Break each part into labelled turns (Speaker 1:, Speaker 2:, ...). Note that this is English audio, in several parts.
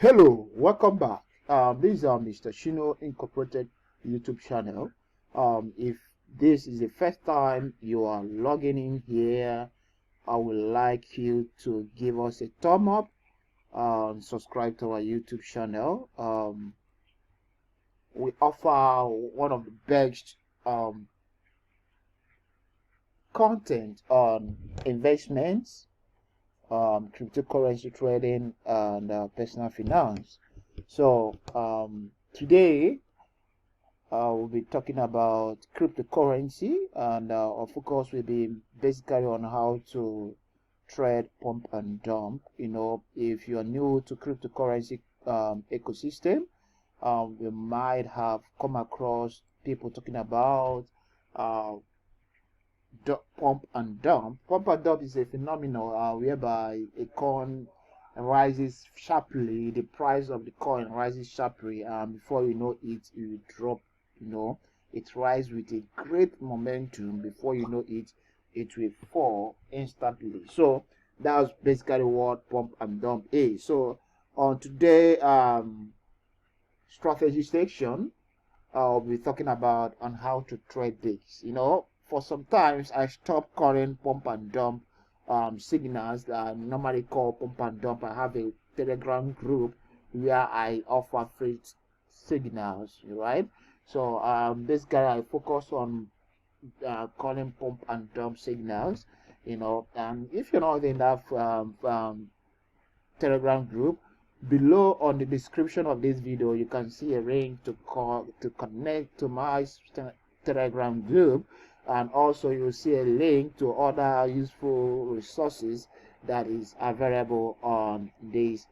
Speaker 1: Hello, welcome back. This is Mr. Shino Incorporated YouTube channel. If this is the first time you are logging in here, I would like you to give us a thumb up and subscribe to our YouTube channel. We offer one of the best content on investments, cryptocurrency trading, and personal finance. So today we'll be talking about cryptocurrency, and our focus will be basically on how to trade pump and dump. If you are new to cryptocurrency ecosystem, you might have come across people talking about uh, pump and dump. Pump and dump is a phenomenon whereby a coin rises sharply, the price of the coin rises sharply, and before you know it, it will drop. It rises with a great momentum. Before you know it, it will fall instantly. So that's basically what pump and dump is. So on today strategy section, I'll be talking about on how to trade this. For sometimes I stop calling pump and dump signals that I normally call pump and dump. I have a Telegram group where I offer free signals, right? So basically I focus on calling pump and dump signals. And if you're not in that Telegram group, below on the description of this video you can see a link to connect to my Telegram group, and also you'll see a link to other useful resources that is available on this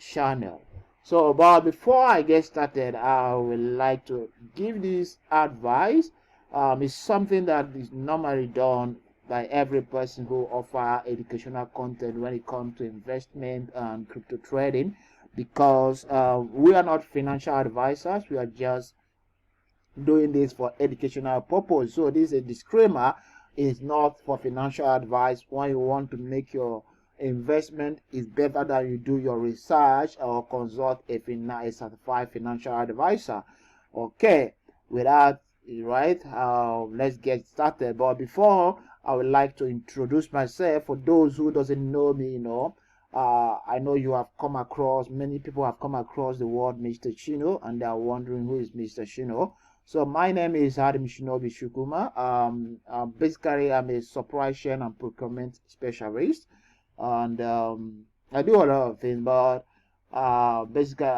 Speaker 1: channel. So but before I get started, I would like to give this advice. It's something that is normally done by every person who offer educational content when it comes to investment and crypto trading, because we are not financial advisors. We are just doing this for educational purpose. So this is a disclaimer. It's not for financial advice. When you want to make your investment, is better that you do your research or consult a certified financial advisor. Okay, without right, let's get started. But before, I would like to introduce myself for those who doesn't know me. I know you have come across, many people have come across the word Mr. Shino, and they are wondering who is Mr. Shino. So my name is Adam Shinobi Shukuma. Basically, I'm a supply chain and procurement specialist, and I do a lot of things. But basically,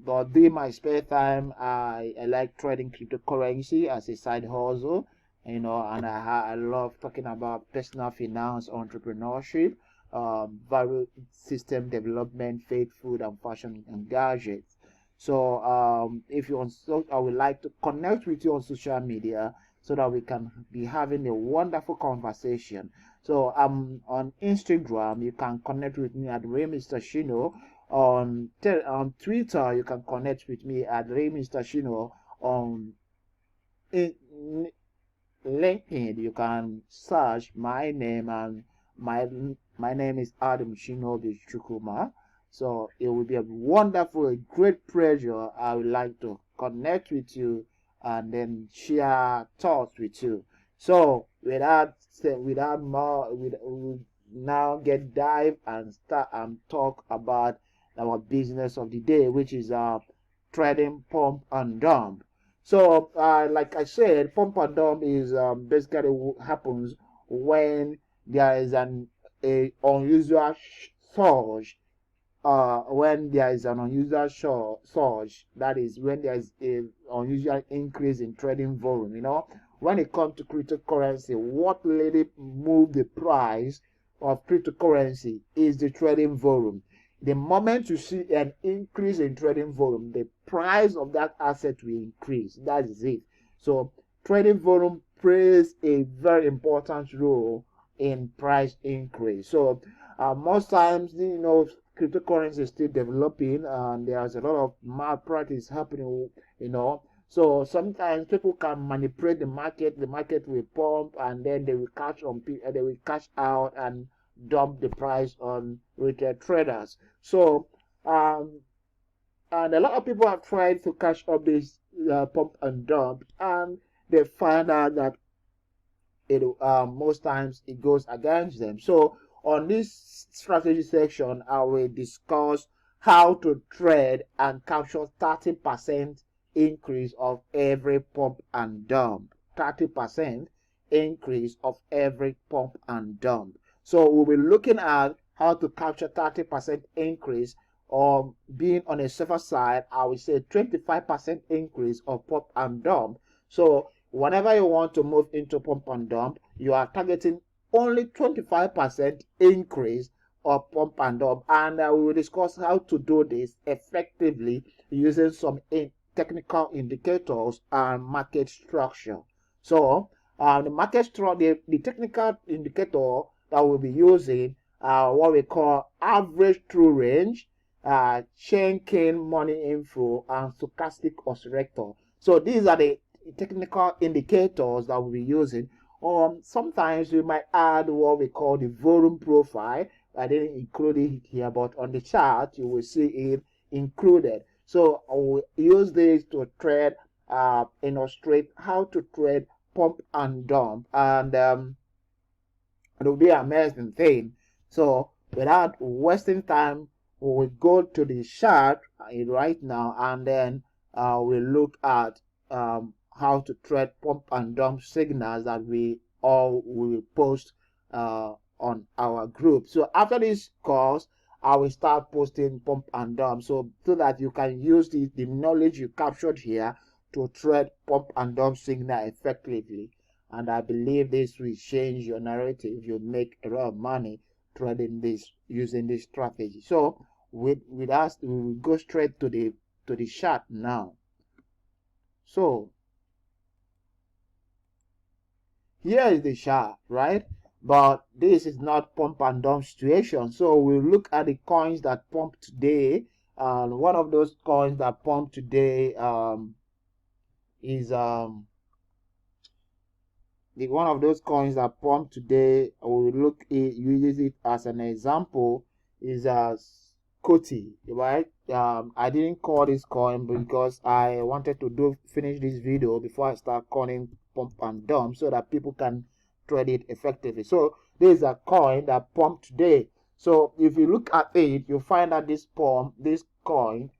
Speaker 1: but during my spare time, I like trading cryptocurrency as a side hustle. And I love talking about personal finance, entrepreneurship, value system development, faith, food, and fashion and gadgets. So if you want, so I would like to connect with you on social media so that we can be having a wonderful conversation. So on Instagram, you can connect with me at Mr. Shino. On Twitter, you can connect with me at Mr. Shino. On LinkedIn, you can search my name, and my name is Adam Shinobi Chukuma. So it will be a wonderful, a great pleasure. I would like to connect with you and then share thoughts with you. So without more, we now get dive and start and talk about our business of the day, which is trading pump and dump. So, like I said, pump and dump is basically what happens when there is a unusual surge. When there is an unusual surge, that is when there is a unusual increase in trading volume. When it comes to cryptocurrency, what really move the price of cryptocurrency is the trading volume. The moment you see an increase in trading volume, the price of that asset will increase. That is it. So trading volume plays a very important role in price increase. So most times, cryptocurrency is still developing, and there's a lot of malpractice happening. So sometimes people can manipulate the market. The market will pump, and then they will they will cash out and dump the price on retail traders. So And a lot of people have tried to catch up this pump and dump, and they find out that it most times it goes against them. So on this strategy section, I will discuss how to trade and capture 30% increase of every pump and dump. 30% increase of every pump and dump. So we'll be looking at how to capture 30% increase, or being on a safer side, I will say 25% increase of pump and dump. So whenever you want to move into pump and dump, you are targeting only 25% increase of pump and dump, and we will discuss how to do this effectively using some technical indicators and market structure. So the technical indicator that we'll be using what we call average true range, chain cane money inflow, and stochastic oscillator. So these are the technical indicators that we'll be using. Sometimes we might add what we call the volume profile. I didn't include it here, but on the chart you will see it included. So I will use this to trade, illustrate how to trade pump and dump, and it will be an amazing thing. So without wasting time, we will go to the chart right now, and then we'll look at how to trade pump and dump signals that we all will post on our group. So after this course, I will start posting pump and dump, so that you can use the knowledge you captured here to trade pump and dump signal effectively. And I believe this will change your narrative. You'll make a lot of money trading this, using this strategy. So with us, we will go straight to the chart now. So here is the chart, right? But this is not pump and dump situation. So we'll look at the coins that pump today. And one of those coins that pump today is one of those coins that pump today. We'll look at, use it as an example, is Koti, right? I didn't call this coin because I wanted to finish this video before I start calling pump and dump, so that people can trade it effectively. So this is a coin that pumped today. So if you look at it, you'll find that this coin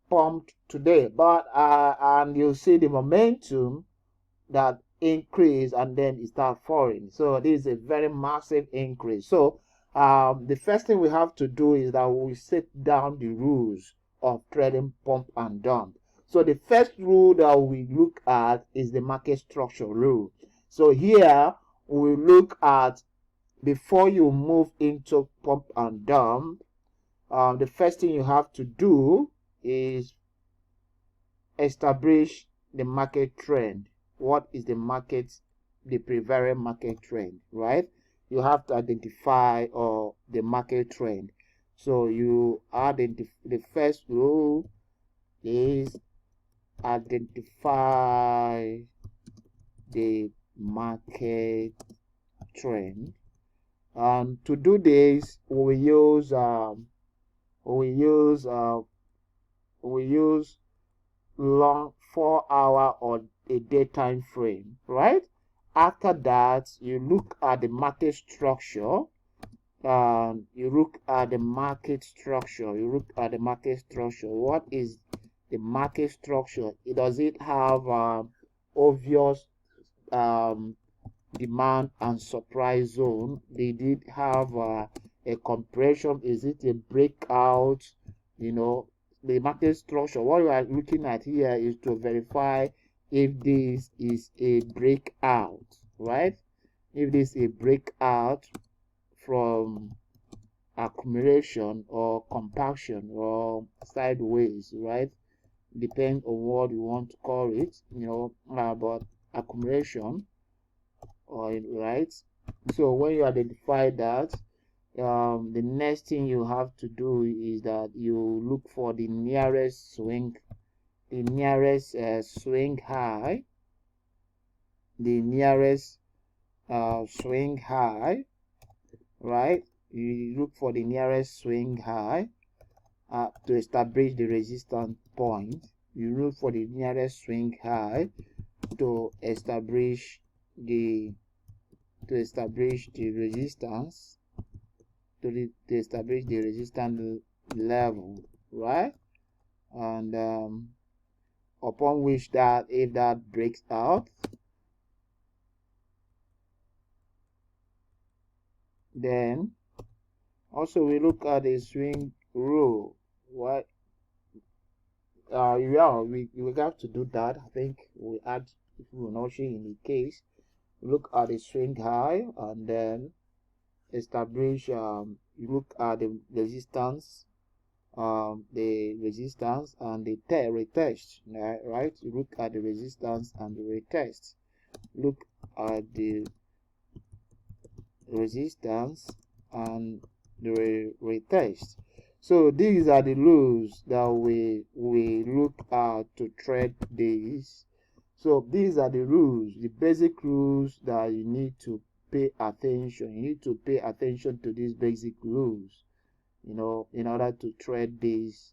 Speaker 1: pumped today, but and you'll see the momentum that increase, and then it start falling. So this is a very massive increase. So the first thing we have to do is that we set down the rules of trading pump and dump. So the first rule that we look at is the market structure rule. So here we look at, before you move into pump and dump, the first thing you have to do is establish the market trend. What is the prevailing market trend, right? You have to identify the market trend. So you the first rule is identify the market trend. To do this, we use long 4-hour or a day time frame, right? After that, you look at the market structure. You look at the market structure. What is the market structure? Does it have obvious demand and supply zone? Did it have a compression? Is it a breakout? The market structure, what we are looking at here is to verify if this is a breakout, right? If this is a breakout from accumulation or compaction or sideways, right? Depends on what you want to call it, about accumulation, right? So when you identify that, the next thing you have to do is that you look for the nearest swing high, right? You look for the nearest swing high, to establish the resistance point. You look for the nearest swing high to establish the resistance, to establish the resistance level, right? And upon which that, if that breaks out, then also we look at the swing rule. What yeah, we have to do that. I think we add Fibonacci in the case. Look at the swing high and then establish you look at the resistance and the retest, right? You look at the resistance and the retest. Look at the resistance and the retest. So these are the rules that we look at to trade these. So these are the rules, the basic rules that you need to pay attention. You need to pay attention to these basic rules, you know, in order to trade this.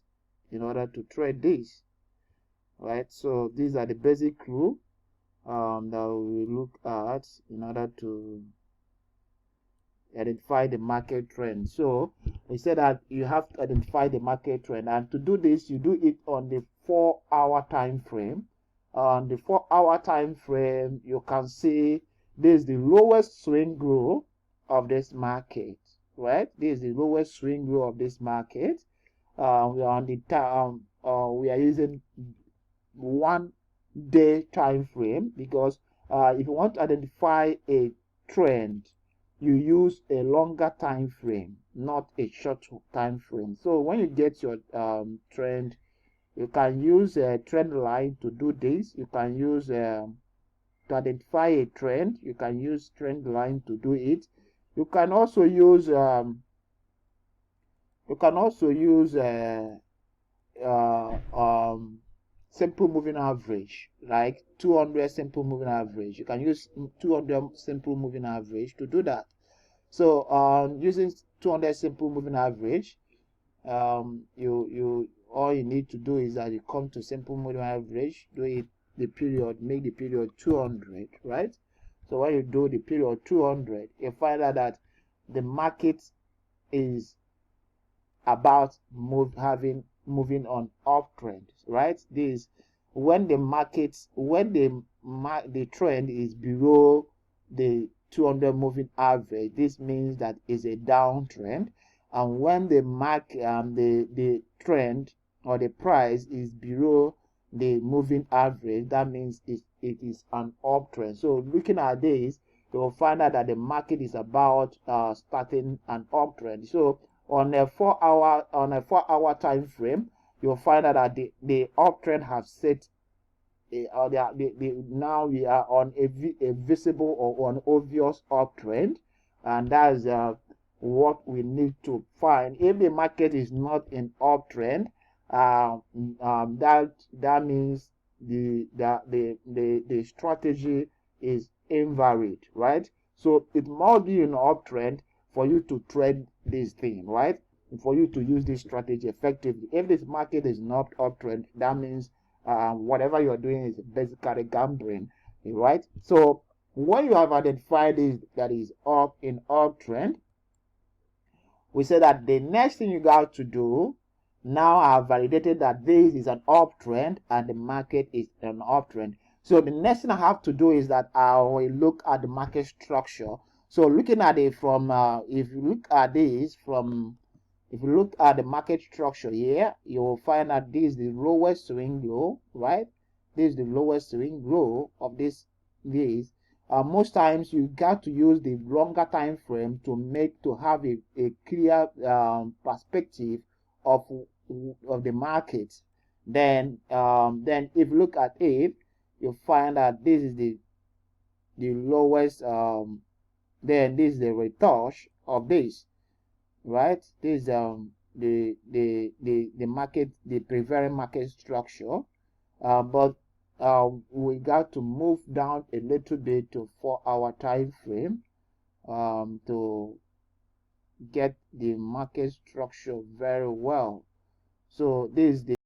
Speaker 1: Right? So these are the basic rules that we look at in order to identify the market trend. So we said that you have to identify the market trend, and to do this, you do it on the 4-hour time frame. On the 4-hour time frame, you can see this is the lowest swing low of this market, right? This is the lowest swing low of this market. We are on the time. We are using 1 day time frame because if you want to identify a trend, you use a longer time frame, not a short time frame. So when you get your trend, you can use a trend line to do this. You can use to identify a trend. You can use trend line to do it. You can also use simple moving average, like 200 simple moving average. You can use 200 simple moving average to do that. So using 200 simple moving average, you all you need to do is that you come to simple moving average, do it the period, make the period 200, right? So when you do the period 200, you find out that the market is about moving on uptrend, right? This when the trend is below the 200 moving average, this means that is a downtrend. And when the the trend or the price is below the moving average, that means it is an uptrend. So looking at this, you will find out that the market is about starting an uptrend. So on a 4-hour time frame, you'll find out that the uptrend has set now we are on a visible or an obvious uptrend, and that's what we need to find. If the market is not in uptrend, that means the strategy is invalid, right? So it must be an uptrend for you to trade this thing, right? For you to use this strategy effectively. If this market is not uptrend, that means whatever you're doing is basically gambling, right? So when you have identified this that is up in uptrend, we say that the next thing you got to do, now I have validated that this is an uptrend and the market is an uptrend. So the next thing I have to do is that I will look at the market structure. So looking at it from if you look at this from if you look at the market structure here, you will find that this is the lowest swing low, right? This is the lowest swing low of this. Most times you got to use the longer time frame to have a clear perspective of the market. Then if you look at it, you find that this is the lowest. Then this is the retouch of this. Right, this is the market, the prevailing market structure, but we got to move down a little bit to 4-hour time frame to get the market structure very well. So this is the